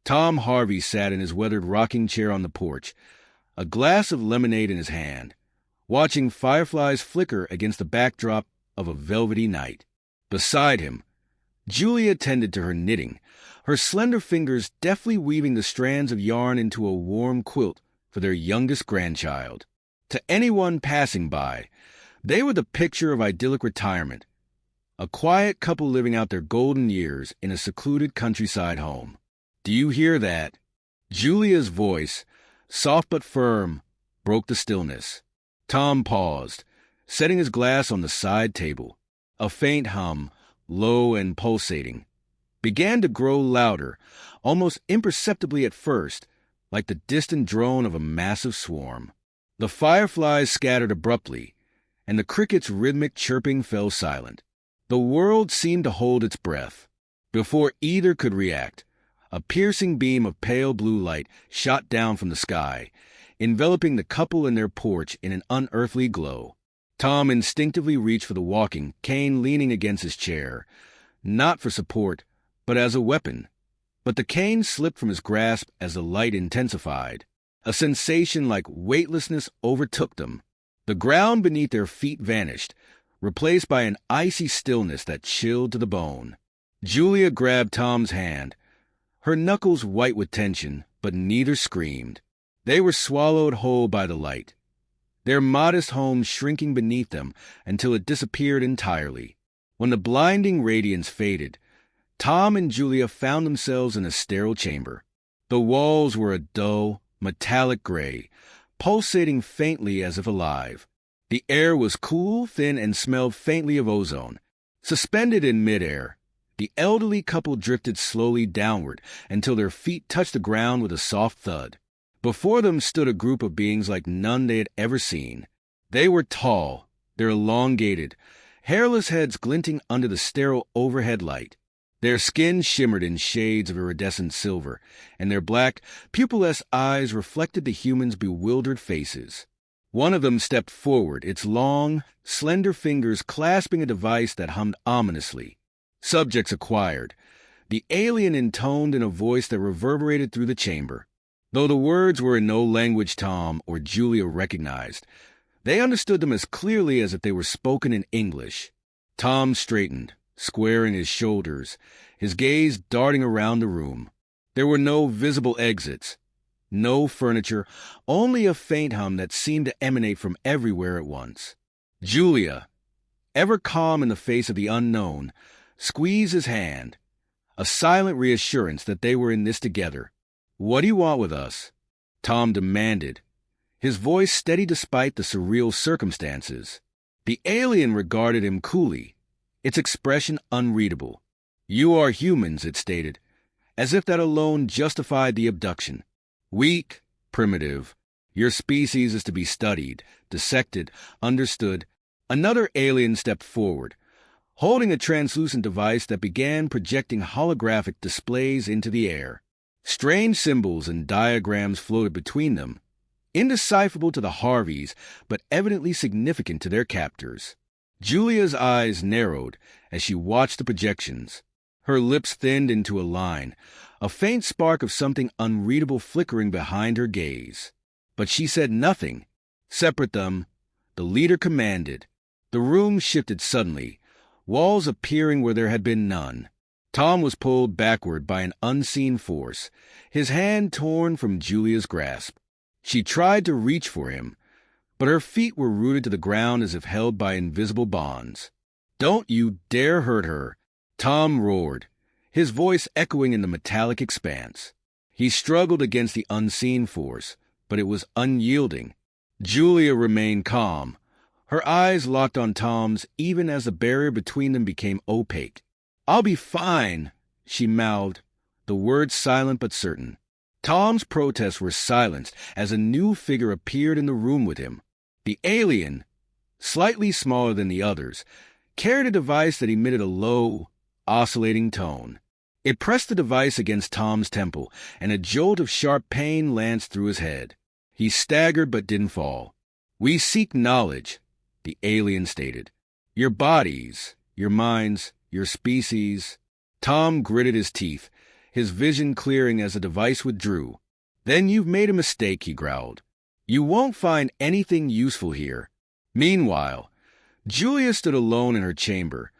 Tom Harvey sat in his weathered rocking chair on the porch, a glass of lemonade in his hand, watching fireflies flicker against the backdrop of a velvety night. Beside him, Julia tended to her knitting, her slender fingers deftly weaving the strands of yarn into a warm quilt for their youngest grandchild. To anyone passing by, they were the picture of idyllic retirement, a quiet couple living out their golden years in a secluded countryside home. "Do you hear that?" Julia's voice, soft but firm, broke the stillness. Tom paused, setting his glass on the side table. A faint hum, low and pulsating, began to grow louder, almost imperceptibly at first, like the distant drone of a massive swarm. The fireflies scattered abruptly, and the crickets' rhythmic chirping fell silent. The world seemed to hold its breath. Before either could react, a piercing beam of pale blue light shot down from the sky, enveloping the couple and their porch in an unearthly glow. Tom instinctively reached for the walking cane leaning against his chair, not for support, but as a weapon. But the cane slipped from his grasp as the light intensified. A sensation like weightlessness overtook them. The ground beneath their feet vanished, replaced by an icy stillness that chilled to the bone. Julia grabbed Tom's hand, her knuckles white with tension, but neither screamed. They were swallowed whole by the light, their modest home shrinking beneath them until it disappeared entirely. When the blinding radiance faded, Tom and Julia found themselves in a sterile chamber. The walls were a dull, metallic gray, pulsating faintly as if alive. The air was cool, thin, and smelled faintly of ozone. Suspended in midair, the elderly couple drifted slowly downward until their feet touched the ground with a soft thud. Before them stood a group of beings like none they had ever seen. They were tall, their elongated, hairless heads glinting under the sterile overhead light. Their skin shimmered in shades of iridescent silver, and their black, pupilless eyes reflected the humans' bewildered faces. One of them stepped forward, its long, slender fingers clasping a device that hummed ominously. Subjects acquired. The alien intoned in a voice that reverberated through the chamber. Though the words were in no language Tom or Julia recognized, they understood them as clearly as if they were spoken in English. Tom straightened, squaring his shoulders, his gaze darting around the room. There were no visible exits, no furniture, only a faint hum that seemed to emanate from everywhere at once. Julia, ever calm in the face of the unknown, squeezed his hand, a silent reassurance that they were in this together. "What do you want with us?" Tom demanded, his voice steady despite the surreal circumstances. The alien regarded him coolly, its expression unreadable. "You are humans," it stated, as if that alone justified the abduction. "Weak, primitive. Your species is to be studied, dissected, understood." Another alien stepped forward, holding a translucent device that began projecting holographic displays into the air. Strange symbols and diagrams floated between them, indecipherable to the Harveys, but evidently significant to their captors. Julia's eyes narrowed as she watched the projections. Her lips thinned into a line, a faint spark of something unreadable flickering behind her gaze. But she said nothing. "Separate them," the leader commanded. The room shifted suddenly, walls appearing where there had been none. Tom was pulled backward by an unseen force, his hand torn from Julia's grasp. She tried to reach for him, but her feet were rooted to the ground as if held by invisible bonds. "Don't you dare hurt her," Tom roared, his voice echoing in the metallic expanse. He struggled against the unseen force, but it was unyielding. Julia remained calm, her eyes locked on Tom's even as the barrier between them became opaque. "I'll be fine," she mouthed, the words silent but certain. Tom's protests were silenced as a new figure appeared in the room with him. The alien, slightly smaller than the others, carried a device that emitted a low, oscillating tone. It pressed the device against Tom's temple, and a jolt of sharp pain lanced through his head. He staggered but didn't fall. "We seek knowledge," the alien stated. "Your bodies, your minds, your species." Tom gritted his teeth, his vision clearing as the device withdrew. "Then you've made a mistake," he growled. "You won't find anything useful here." Meanwhile, Julia stood alone in her chamber,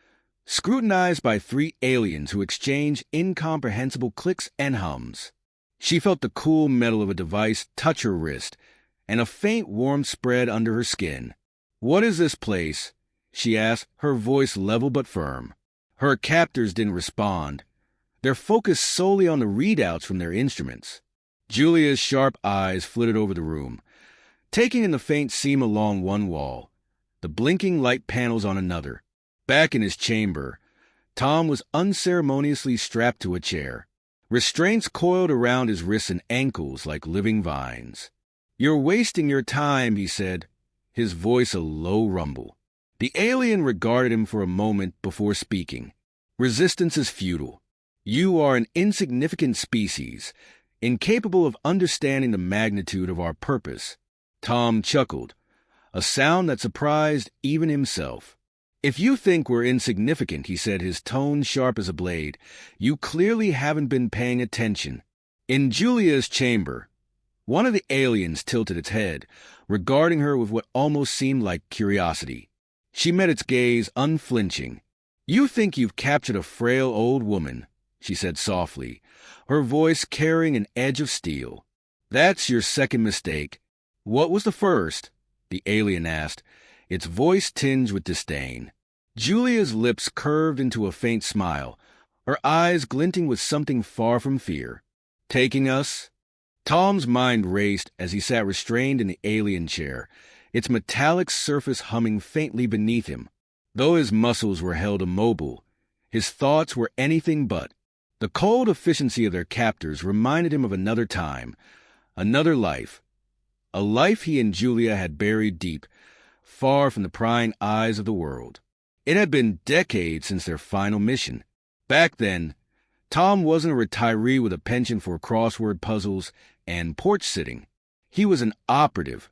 scrutinized by three aliens who exchanged incomprehensible clicks and hums. She felt the cool metal of a device touch her wrist, and a faint warmth spread under her skin. "What is this place?" she asked, her voice level but firm. Her captors didn't respond. They're focused solely on the readouts from their instruments. Julia's sharp eyes flitted over the room, taking in the faint seam along one wall, the blinking light panels on another. Back in his chamber, Tom was unceremoniously strapped to a chair. Restraints coiled around his wrists and ankles like living vines. "You're wasting your time," he said, his voice a low rumble. The alien regarded him for a moment before speaking. "Resistance is futile. You are an insignificant species, incapable of understanding the magnitude of our purpose." Tom chuckled, a sound that surprised even himself. "If you think we're insignificant," he said, his tone sharp as a blade, "you clearly haven't been paying attention." In Julia's chamber, one of the aliens tilted its head, regarding her with what almost seemed like curiosity. She met its gaze unflinching. "You think you've captured a frail old woman," she said softly, her voice carrying an edge of steel. "That's your second mistake." "What was the first?" the alien asked, its voice tinged with disdain. Julia's lips curved into a faint smile, her eyes glinting with something far from fear. "Taking us?" Tom's mind raced as he sat restrained in the alien chair, its metallic surface humming faintly beneath him. Though his muscles were held immobile, his thoughts were anything but. The cold efficiency of their captors reminded him of another time, another life, a life he and Julia had buried deep, far from the prying eyes of the world. It had been decades since their final mission. Back then, Tom wasn't a retiree with a penchant for crossword puzzles and porch sitting. He was an operative,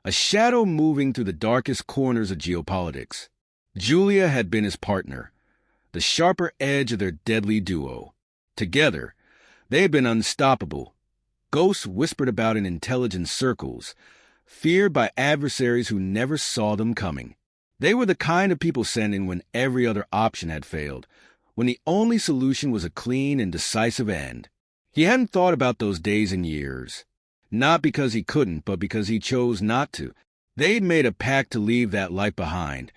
a shadow moving through the darkest corners of geopolitics. Julia had been his partner, the sharper edge of their deadly duo. Together, they had been unstoppable. Ghosts whispered about in intelligence circles, feared by adversaries who never saw them coming. They were the kind of people sent in when every other option had failed, when the only solution was a clean and decisive end. He hadn't thought about those days in years. Not because he couldn't, but because he chose not to. They'd made a pact to leave that life behind,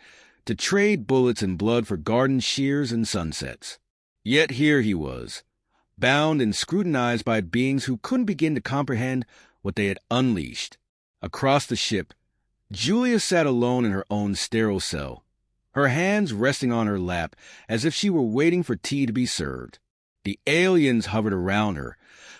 to trade bullets and blood for garden shears and sunsets. Yet here he was, bound and scrutinized by beings who couldn't begin to comprehend what they had unleashed. Across the ship, Julia sat alone in her own sterile cell, her hands resting on her lap as if she were waiting for tea to be served. The aliens hovered around her,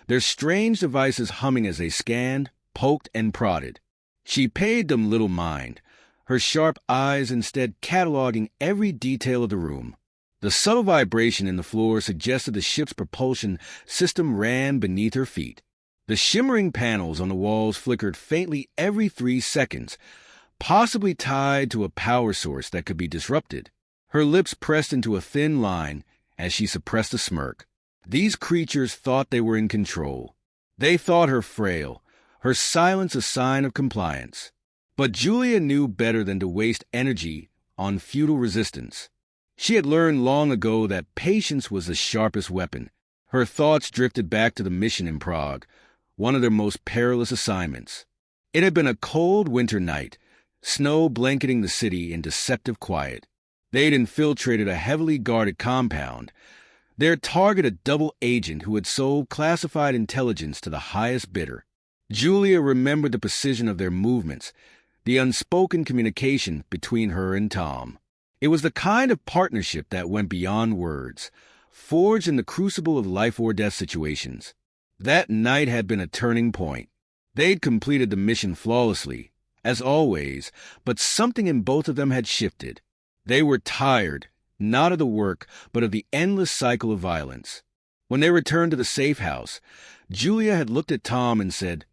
their strange devices humming as they scanned, poked, and prodded. She paid them little mind, her sharp eyes instead cataloging every detail of the room. The subtle vibration in the floor suggested the ship's propulsion system ran beneath her feet. The shimmering panels on the walls flickered faintly every 3 seconds, possibly tied to a power source that could be disrupted. Her lips pressed into a thin line as she suppressed a smirk. These creatures thought they were in control. They thought her frail, her silence a sign of compliance. But Julia knew better than to waste energy on futile resistance. She had learned long ago that patience was the sharpest weapon. Her thoughts drifted back to the mission in Prague, one of their most perilous assignments. It had been a cold winter night, snow blanketing the city in deceptive quiet. They'd infiltrated a heavily guarded compound, their target a double agent who had sold classified intelligence to the highest bidder. Julia remembered the precision of their movements, the unspoken communication between her and Tom. It was the kind of partnership that went beyond words, forged in the crucible of life or death situations. That night had been a turning point. They'd completed the mission flawlessly, as always, but something in both of them had shifted. They were tired, not of the work, but of the endless cycle of violence. When they returned to the safe house, Julia had looked at Tom and said,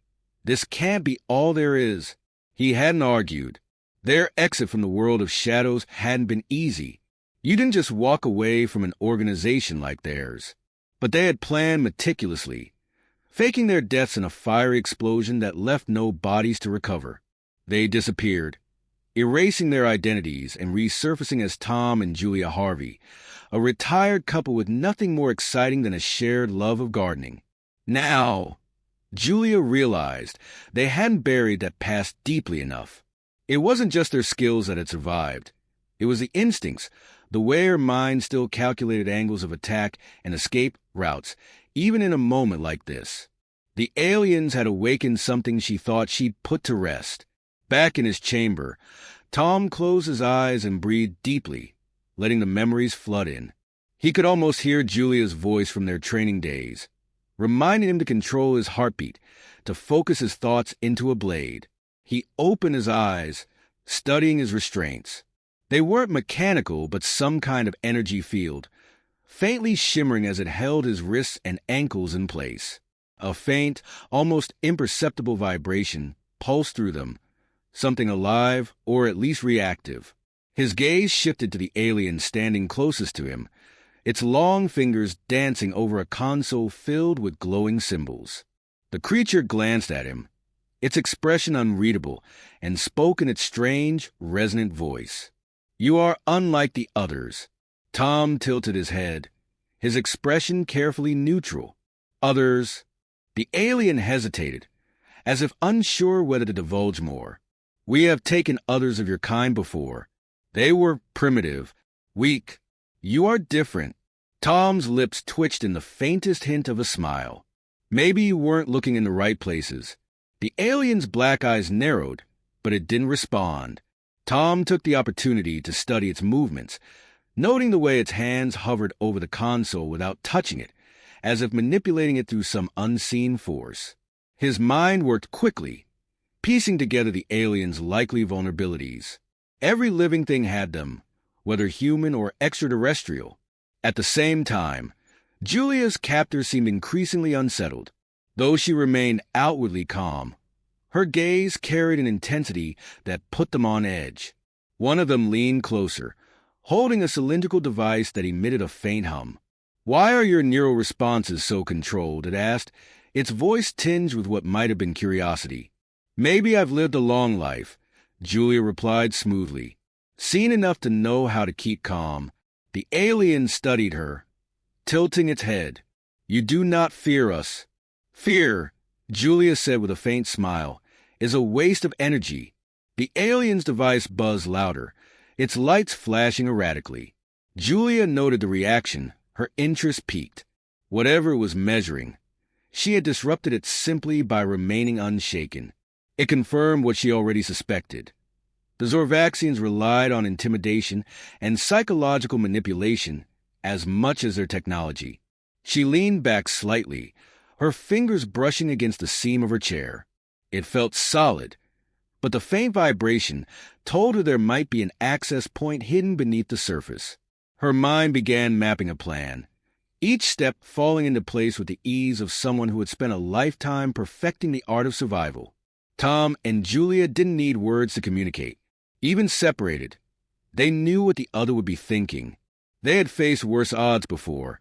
"This can't be all there is." He hadn't argued. Their exit from the world of shadows hadn't been easy. You didn't just walk away from an organization like theirs. But they had planned meticulously, faking their deaths in a fiery explosion that left no bodies to recover. They disappeared, erasing their identities and resurfacing as Tom and Julia Harvey, a retired couple with nothing more exciting than a shared love of gardening. Now, Julia realized they hadn't buried that past deeply enough. It wasn't just their skills that had survived. It was the instincts, the way her mind still calculated angles of attack and escape routes, even in a moment like this. The aliens had awakened something she thought she'd put to rest. Back in his chamber, Tom closed his eyes and breathed deeply, letting the memories flood in. He could almost hear Julia's voice from their training days, reminding him to control his heartbeat, to focus his thoughts into a blade. He opened his eyes, studying his restraints. They weren't mechanical, but some kind of energy field, faintly shimmering as it held his wrists and ankles in place. A faint, almost imperceptible vibration pulsed through them, something alive or at least reactive. His gaze shifted to the alien standing closest to him, its long fingers dancing over a console filled with glowing symbols. The creature glanced at him, its expression unreadable, and spoke in its strange, resonant voice. "You are unlike the others." Tom tilted his head, his expression carefully neutral. "Others?" The alien hesitated, as if unsure whether to divulge more. "We have taken others of your kind before. They were primitive, weak. You are different." Tom's lips twitched in the faintest hint of a smile. Maybe you weren't looking in the right places. The alien's black eyes narrowed, but it didn't respond. Tom took the opportunity to study its movements, noting the way its hands hovered over the console without touching it, as if manipulating it through some unseen force. His mind worked quickly, piecing together the alien's likely vulnerabilities. Every living thing had them, whether human or extraterrestrial. At the same time, Julia's captor seemed increasingly unsettled, though she remained outwardly calm. Her gaze carried an intensity that put them on edge. One of them leaned closer, holding a cylindrical device that emitted a faint hum. "Why are your neural responses so controlled?" it asked, its voice tinged with what might have been curiosity. "Maybe I've lived a long life," Julia replied smoothly, seen enough to know how to keep calm. The alien studied her, tilting its head. "You do not fear us." "Fear," Julia said with a faint smile, "is a waste of energy." The alien's device buzzed louder, its lights flashing erratically. Julia noted the reaction, her interest piqued. Whatever it was measuring, she had disrupted it simply by remaining unshaken. It confirmed what she already suspected. The Zorvaxians relied on intimidation and psychological manipulation as much as their technology. She leaned back slightly, her fingers brushing against the seam of her chair. It felt solid, but the faint vibration told her there might be an access point hidden beneath the surface. Her mind began mapping a plan, each step falling into place with the ease of someone who had spent a lifetime perfecting the art of survival. Tom and Julia didn't need words to communicate. Even separated, they knew what the other would be thinking. They had faced worse odds before.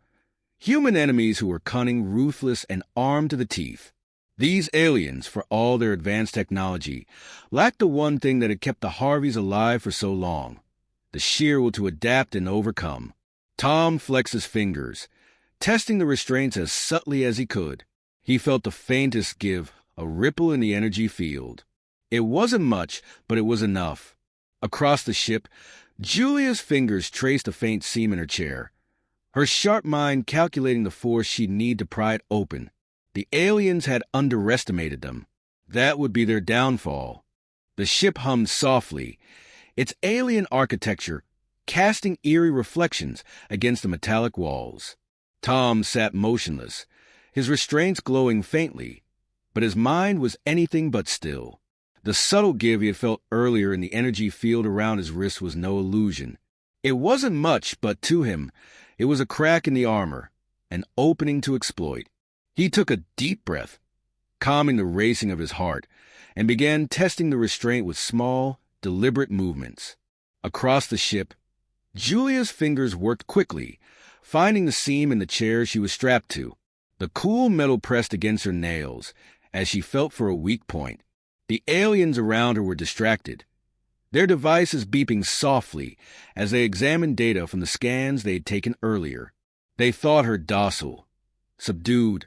Human enemies who were cunning, ruthless, and armed to the teeth. These aliens, for all their advanced technology, lacked the one thing that had kept the Harveys alive for so long: the sheer will to adapt and overcome. Tom flexed his fingers, testing the restraints as subtly as he could. He felt the faintest give, a ripple in the energy field. It wasn't much, but it was enough. Across the ship, Julia's fingers traced a faint seam in her chair, her sharp mind calculating the force she'd need to pry it open. The aliens had underestimated them. That would be their downfall. The ship hummed softly, its alien architecture casting eerie reflections against the metallic walls. Tom sat motionless, his restraints glowing faintly, but his mind was anything but still. The subtle give he had felt earlier in the energy field around his wrist was no illusion. It wasn't much, but to him, it was a crack in the armor, an opening to exploit. He took a deep breath, calming the racing of his heart, and began testing the restraint with small, deliberate movements. Across the ship, Julia's fingers worked quickly, finding the seam in the chair she was strapped to. The cool metal pressed against her nails as she felt for a weak point. The aliens around her were distracted, their devices beeping softly as they examined data from the scans they had taken earlier. They thought her docile, subdued,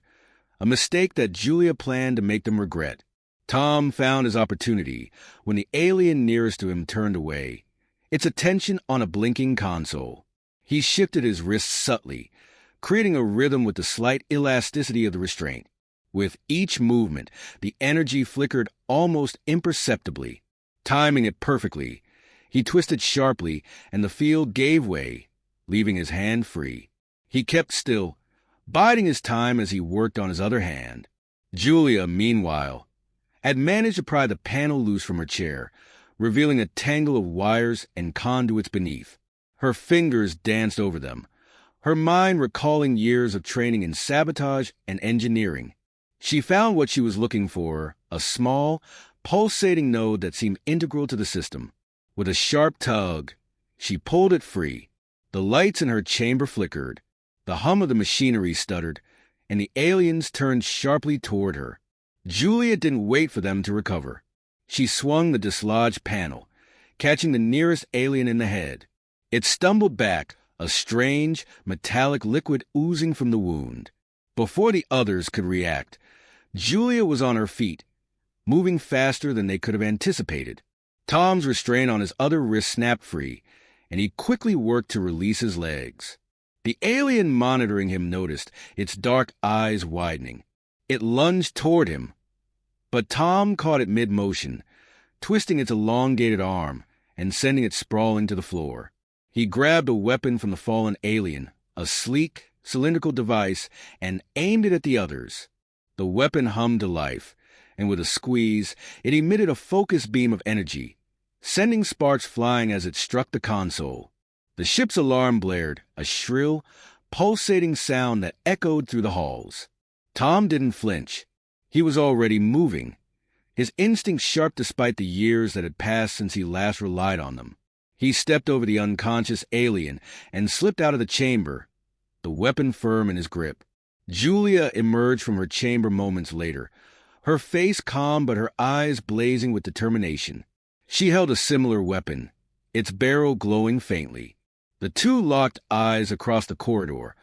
a mistake that Julia planned to make them regret. Tom found his opportunity when the alien nearest to him turned away, its attention on a blinking console. He shifted his wrists subtly, creating a rhythm with the slight elasticity of the restraint. With each movement, the energy flickered almost imperceptibly. Timing it perfectly, he twisted sharply, and the field gave way, leaving his hand free. He kept still, biding his time as he worked on his other hand. Julia, meanwhile, had managed to pry the panel loose from her chair, revealing a tangle of wires and conduits beneath. Her fingers danced over them, her mind recalling years of training in sabotage and engineering. She found what she was looking for, a small, pulsating node that seemed integral to the system. With a sharp tug, she pulled it free. The lights in her chamber flickered, the hum of the machinery stuttered, and the aliens turned sharply toward her. Julia didn't wait for them to recover. She swung the dislodged panel, catching the nearest alien in the head. It stumbled back, a strange, metallic liquid oozing from the wound. Before the others could react, Julia was on her feet, moving faster than they could have anticipated. Tom's restraint on his other wrist snapped free, and he quickly worked to release his legs. The alien monitoring him noticed, its dark eyes widening. It lunged toward him, but Tom caught it mid-motion, twisting its elongated arm and sending it sprawling to the floor. He grabbed a weapon from the fallen alien, a sleek, cylindrical device, and aimed it at the others. The weapon hummed to life, and with a squeeze, it emitted a focused beam of energy, sending sparks flying as it struck the console. The ship's alarm blared, a shrill, pulsating sound that echoed through the halls. Tom didn't flinch. He was already moving, his instincts sharp despite the years that had passed since he last relied on them. He stepped over the unconscious alien and slipped out of the chamber, the weapon firm in his grip. Julia emerged from her chamber moments later, her face calm but her eyes blazing with determination. She held a similar weapon, its barrel glowing faintly. The two locked eyes across the corridor,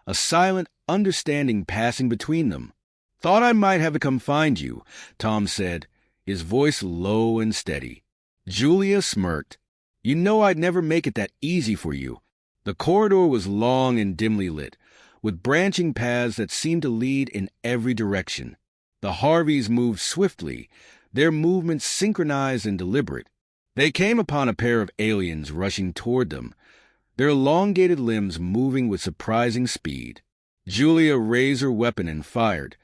a silent understanding passing between them. "Thought I might have to come find you," Tom said, his voice low and steady. Julia smirked. "You know I'd never make it that easy for you." The corridor was long and dimly lit, with branching paths that seemed to lead in every direction. The Harveys moved swiftly, their movements synchronized and deliberate. They came upon a pair of aliens rushing toward them, their elongated limbs moving with surprising speed. Julia raised her weapon and fired,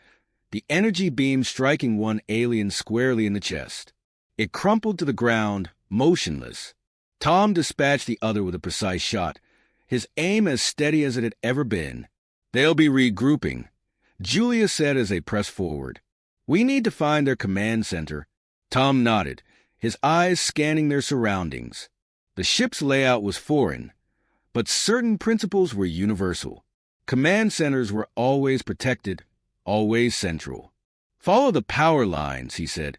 the energy beam striking one alien squarely in the chest. It crumpled to the ground, motionless. Tom dispatched the other with a precise shot, his aim as steady as it had ever been. "They'll be regrouping," Julia said as they pressed forward. "We need to find their command center." Tom nodded, his eyes scanning their surroundings. The ship's layout was foreign, but certain principles were universal. Command centers were always protected, always central. "Follow the power lines," he said,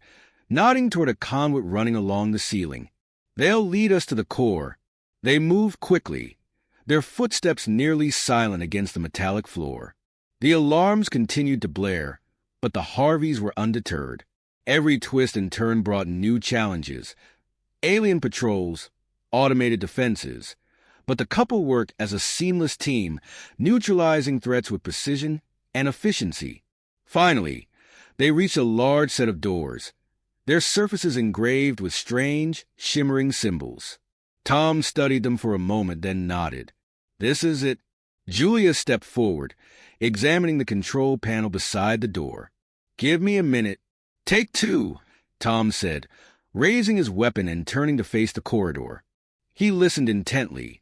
nodding toward a conduit running along the ceiling. "They'll lead us to the core." They moved quickly, their footsteps nearly silent against the metallic floor. The alarms continued to blare, but the Harveys were undeterred. Every twist and turn brought new challenges. Alien patrols, automated defenses. But the couple worked as a seamless team, neutralizing threats with precision and efficiency. Finally, they reached a large set of doors, their surfaces engraved with strange, shimmering symbols. Tom studied them for a moment, then nodded. "This is it." Julia stepped forward, examining the control panel beside the door. "Give me a minute." "Take two," Tom said, raising his weapon and turning to face the corridor. He listened intently,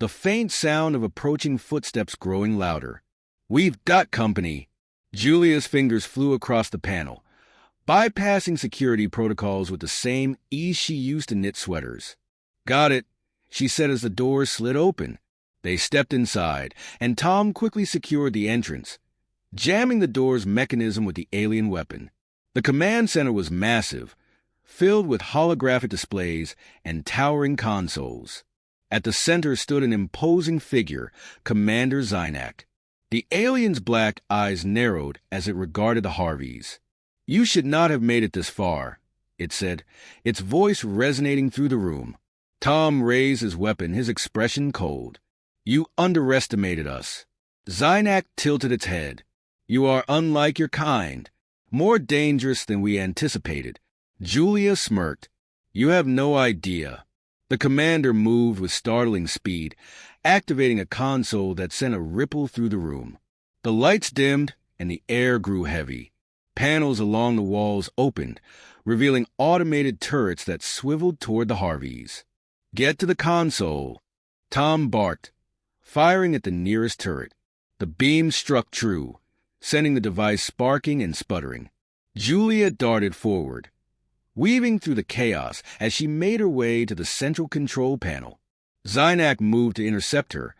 the faint sound of approaching footsteps growing louder. "We've got company." Julia's fingers flew across the panel, bypassing security protocols with the same ease she used to knit sweaters. "Got it," she said as the doors slid open. They stepped inside, and Tom quickly secured the entrance, jamming the door's mechanism with the alien weapon. The command center was massive, filled with holographic displays and towering consoles. At the center stood an imposing figure, Commander Zynak. The alien's black eyes narrowed as it regarded the Harveys. "You should not have made it this far," it said, its voice resonating through the room. Tom raised his weapon, his expression cold. "You underestimated us." Zynak tilted its head. "You are unlike your kind, more dangerous than we anticipated." Julia smirked. "You have no idea." The commander moved with startling speed, activating a console that sent a ripple through the room. The lights dimmed, and the air grew heavy. Panels along the walls opened, revealing automated turrets that swiveled toward the Harveys. "Get to the console," Tom barked, firing at the nearest turret. The beam struck true, sending the device sparking and sputtering. Julia darted forward, weaving through the chaos as she made her way to the central control panel. Zynak moved to intercept her,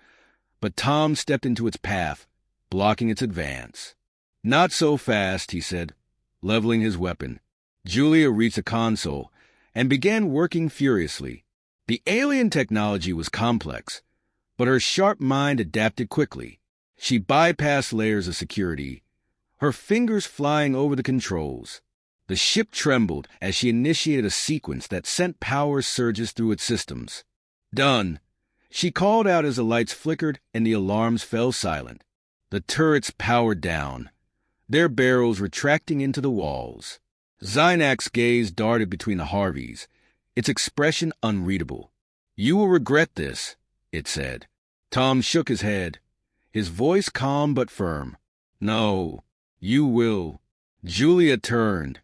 but Tom stepped into its path, blocking its advance. "Not so fast," he said, leveling his weapon. Julia reached the console and began working furiously. The alien technology was complex, but her sharp mind adapted quickly. She bypassed layers of security, her fingers flying over the controls. The ship trembled as she initiated a sequence that sent power surges through its systems. "Done," she called out as the lights flickered and the alarms fell silent. The turrets powered down, their barrels retracting into the walls. Zynak's gaze darted between the Harveys, its expression unreadable. "You will regret this," it said. Tom shook his head, his voice calm but firm. "No, you will." Julia turned,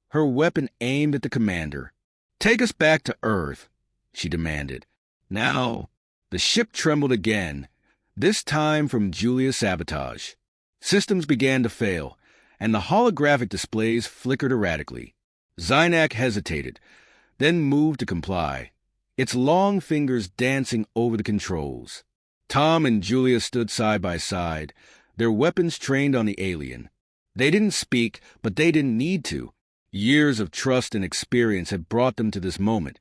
her weapon aimed at the commander. "Take us back to Earth," she demanded. "Now." The ship trembled again, this time from Julia's sabotage. Systems began to fail, and the holographic displays flickered erratically. Zynak hesitated, then moved to comply, its long fingers dancing over the controls. Tom and Julia stood side by side, their weapons trained on the alien. They didn't speak, but they didn't need to. Years of trust and experience had brought them to this moment,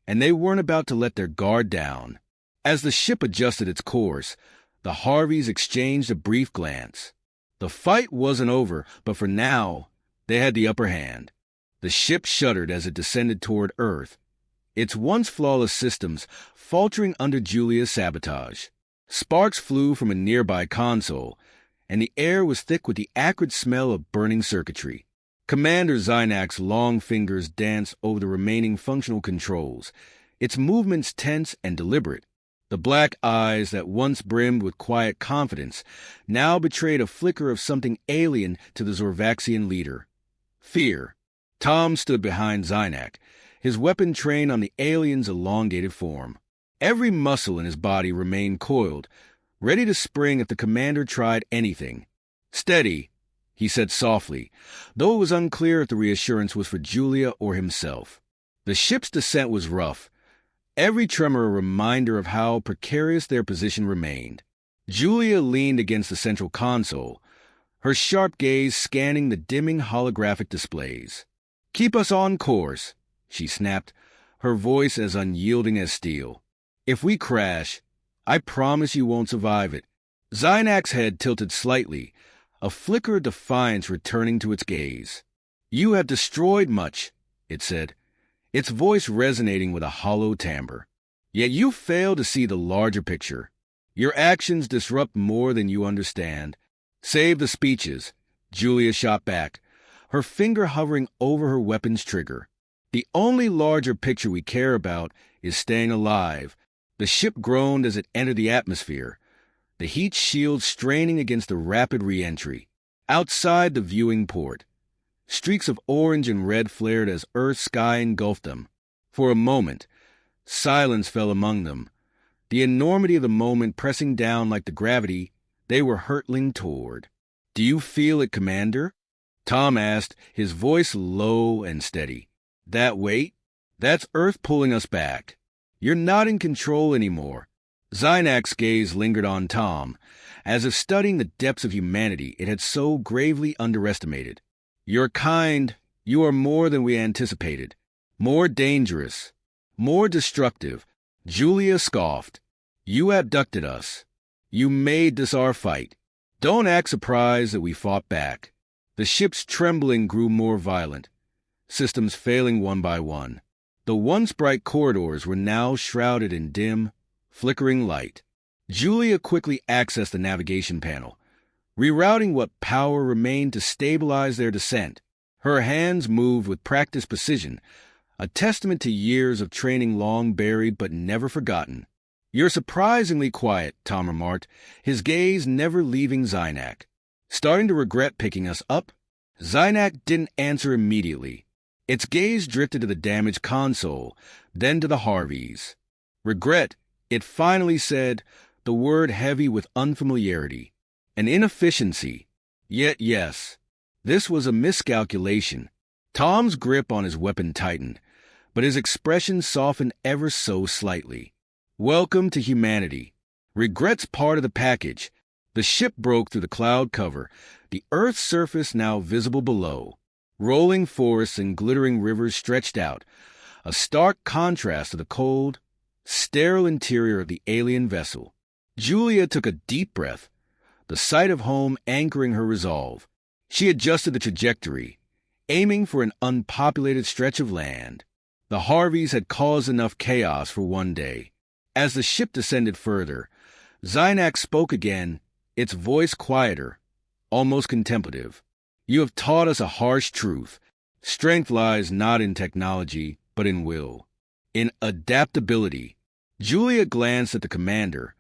and they weren't about to let their guard down. As the ship adjusted its course, the Harveys exchanged a brief glance. The fight wasn't over, but for now, they had the upper hand. The ship shuddered as it descended toward Earth, its once flawless systems faltering under Julia's sabotage. Sparks flew from a nearby console, and the air was thick with the acrid smell of burning circuitry. Commander Zynak's long fingers danced over the remaining functional controls, its movements tense and deliberate. The black eyes that once brimmed with quiet confidence now betrayed a flicker of something alien to the Zorvaxian leader. Fear. Tom stood behind Zynak, his weapon trained on the alien's elongated form. Every muscle in his body remained coiled, ready to spring if the commander tried anything. "Steady," he said softly, though it was unclear if the reassurance was for Julia or himself. The ship's descent was rough, every tremor a reminder of how precarious their position remained. Julia leaned against the central console, her sharp gaze scanning the dimming holographic displays. "Keep us on course," she snapped, her voice as unyielding as steel. "If we crash, I promise you won't survive it." Zynak's head tilted slightly, a flicker of defiance returning to its gaze. "You have destroyed much," it said, its voice resonating with a hollow timbre. "Yet you fail to see the larger picture. Your actions disrupt more than you understand." "Save the speeches," Julia shot back, her finger hovering over her weapon's trigger. "The only larger picture we care about is staying alive." The ship groaned as it entered the atmosphere, the heat shield straining against the rapid re-entry. Outside the viewing port, streaks of orange and red flared as Earth's sky engulfed them. For a moment, silence fell among them, the enormity of the moment pressing down like the gravity they were hurtling toward. "Do you feel it, Commander?" Tom asked, his voice low and steady. "That weight? That's Earth pulling us back. You're not in control anymore." Zynak's gaze lingered on Tom, as if studying the depths of humanity it had so gravely underestimated. "Your kind, you are more than we anticipated. More dangerous. More destructive." Julia scoffed. "You abducted us. You made this our fight. Don't act surprised that we fought back." The ship's trembling grew more violent, systems failing one by one. The once bright corridors were now shrouded in dim, flickering light. Julia quickly accessed the navigation panel, rerouting what power remained to stabilize their descent. Her hands moved with practiced precision, a testament to years of training long buried but never forgotten. "You're surprisingly quiet," Tom remarked, his gaze never leaving Zynak. "Starting to regret picking us up?" Zynak didn't answer immediately. Its gaze drifted to the damaged console, then to the Harveys. "Regret," it finally said, the word heavy with unfamiliarity. "An inefficiency. Yet yes, this was a miscalculation." Tom's grip on his weapon tightened, but his expression softened ever so slightly. "Welcome to humanity. Regret's part of the package." The ship broke through the cloud cover, the Earth's surface now visible below. Rolling forests and glittering rivers stretched out, a stark contrast to the cold, sterile interior of the alien vessel. Julia took a deep breath, the sight of home anchoring her resolve. She adjusted the trajectory, aiming for an unpopulated stretch of land. The Harveys had caused enough chaos for one day. As the ship descended further, Zynak spoke again, its voice quieter, almost contemplative. "You have taught us a harsh truth. Strength lies not in technology, but in will. In adaptability." Julia glanced at the commander,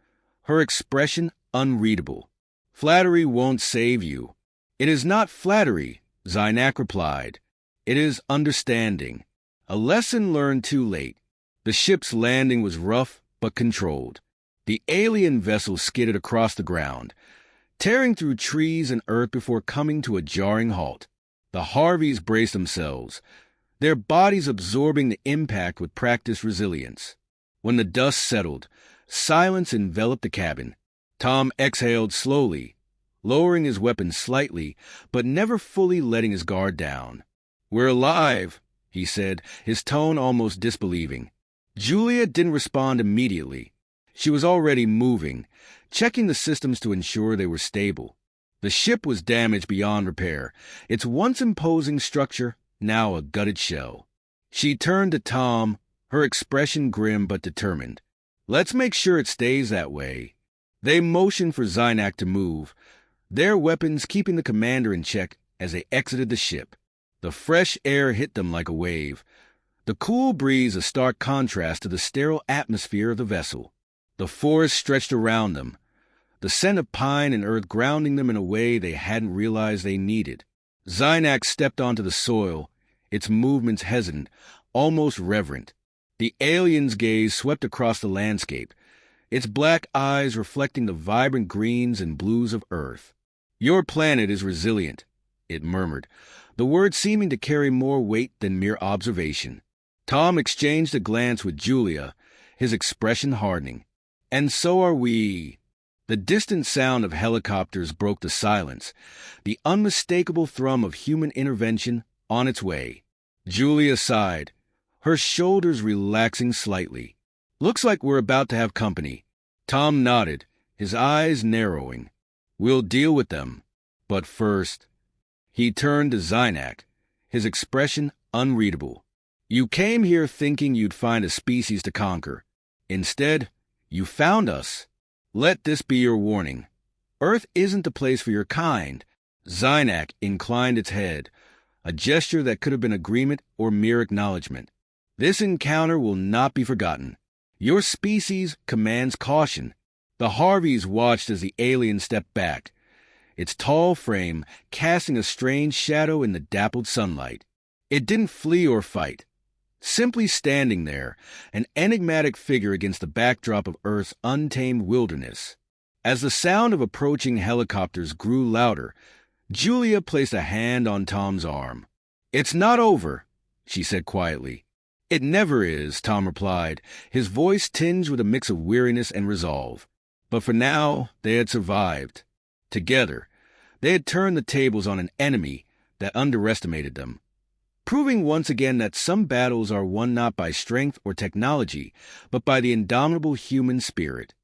her expression unreadable. "Flattery won't save you." "It is not flattery," Zynak replied. "It is understanding. A lesson learned too late." The ship's landing was rough but controlled. The alien vessel skidded across the ground, tearing through trees and earth before coming to a jarring halt. The Harveys braced themselves, their bodies absorbing the impact with practiced resilience. When the dust settled, silence enveloped the cabin. Tom exhaled slowly, lowering his weapon slightly, but never fully letting his guard down. "We're alive," he said, his tone almost disbelieving. Julia didn't respond immediately. She was already moving, checking the systems to ensure they were stable. The ship was damaged beyond repair, its once imposing structure now a gutted shell. She turned to Tom, her expression grim but determined. "Let's make sure it stays that way." They motioned for Zynak to move, their weapons keeping the commander in check as they exited the ship. The fresh air hit them like a wave, the cool breeze a stark contrast to the sterile atmosphere of the vessel. The forest stretched around them, the scent of pine and earth grounding them in a way they hadn't realized they needed. Zynak stepped onto the soil, its movements hesitant, almost reverent. The alien's gaze swept across the landscape, its black eyes reflecting the vibrant greens and blues of Earth. "Your planet is resilient," it murmured, the word seeming to carry more weight than mere observation. Tom exchanged a glance with Julia, his expression hardening. "And so are we." The distant sound of helicopters broke the silence, the unmistakable thrum of human intervention on its way. Julia sighed, her shoulders relaxing slightly. "Looks like we're about to have company." Tom nodded, his eyes narrowing. "We'll deal with them. But first..." He turned to Zynak, his expression unreadable. "You came here thinking you'd find a species to conquer. Instead, you found us. Let this be your warning. Earth isn't the place for your kind." Zynak inclined its head, a gesture that could have been agreement or mere acknowledgement. "This encounter will not be forgotten. Your species commands caution." The Harveys watched as the alien stepped back, its tall frame casting a strange shadow in the dappled sunlight. It didn't flee or fight, simply standing there, an enigmatic figure against the backdrop of Earth's untamed wilderness. As the sound of approaching helicopters grew louder, Julia placed a hand on Tom's arm. "It's not over," she said quietly. It never is, Tom replied, his voice tinged with a mix of weariness and resolve. But for now, they had survived. Together, they had turned the tables on an enemy that underestimated them, proving once again that some battles are won not by strength or technology, but by the indomitable human spirit.